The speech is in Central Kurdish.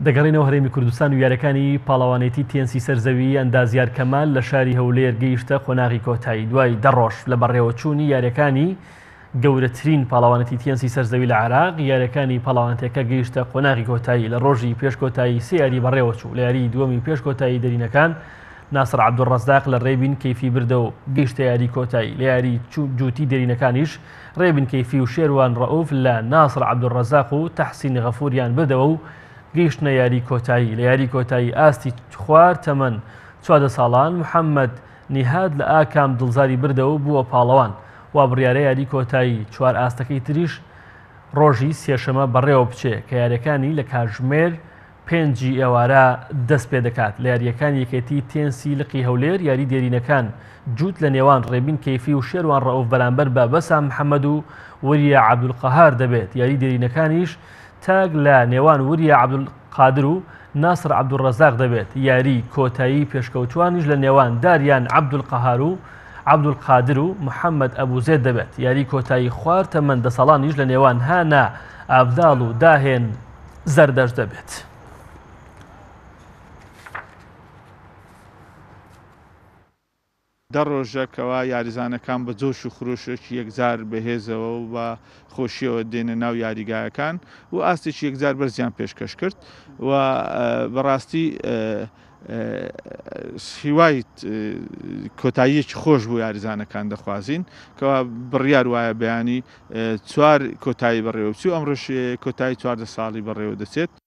دەگەڕێنەوە هەرێمی کوردستان و یاریەکانی پاڵەوانێتی تێنسی سەرزەوی ئەندازیار کەمال لە شاری هەولێر گەیشتە قۆناغی کۆتایی دوای 10 ڕۆژ لە بەڕێوەچوونی یاریەکانی گەورەترین پاڵەوانێتی تێنسی سەرزەوی لە عێراق. یاریەکانی پاڵەوانێتەکە گەیشتە قۆناغی کۆتایی لە ڕۆژی پێشکۆتایی سێ یاری بەڕێوەچوو. لە یاری دووەمی پێشکۆتایی دەرینەکان ناسر عەبدوڕەزاق لە ڕێبین کەیفی بردەوە گەیشتە یاری کۆتایی. لە یاری جووتی دەرینەکانیش ڕێبین کەیفی و شێروان ڕەئوف لە ناسر عەبدوڕەزاق و تەحسین غەفوریان بردەوە و گەیشتنە یاری کۆتایی. لە یاری کۆتایی ئاستی خوار تەمەن 14 ساڵان محەممەد نیهاد لە ئاکام دڵزاری بردەوە بووە پاڵەوان. وا بڕیارە یاری کۆتایی 4 ئاستەکەی تریش ڕۆژی سێشەمە بەڕێوە بچێ کە یاریەکانی لە کاتژمێر 5 ئێوارە دەست پێ دەکات. لە یاریەکان یەکێتی تێنسی لقی هەولێر یاری دێرینەکان جووت لە نێوان ڕێبین کەیفی و شێروان ڕەئوف بەرامبەر بە بەسام محەممەد و وریە عەبدولقەهار دەبێت. یاری دێرینەکانیش تاگ لە نێوان وریە عەبدولقادر و ناسر عەبدوڕەزاق دەبێت. یاری کۆتایی پێشکەوتوانیش لە نێوان داریان عەبدولقەهار و عەبدولقادر و محەممەد ئەبوزێد دەبێت. یاری کۆتایی خوار تەمەن 10 ساڵانیش لە نێوان هانا ئابداڵ و داهێن زەردەش دەبێت. دە ڕۆژەکەوە یاریزانەکان بە جۆش و خرۆشێکی یەکجار بەهێزەوە و بە خۆشیەوە دێنە ناو یاریگایەکان و ئاستێکی یەکجار بەرزیان پێشکەش کرد و بەڕاستی هیوای کۆتاییەکی خۆش بوو یاریزانەکان دەخوازین کەوا بڕیار وایە بەیانی 4 کۆتایی بەڕێوەچوو ئەمڕۆژ کۆتایی 14 ساڵی بەڕێوە دەچێت.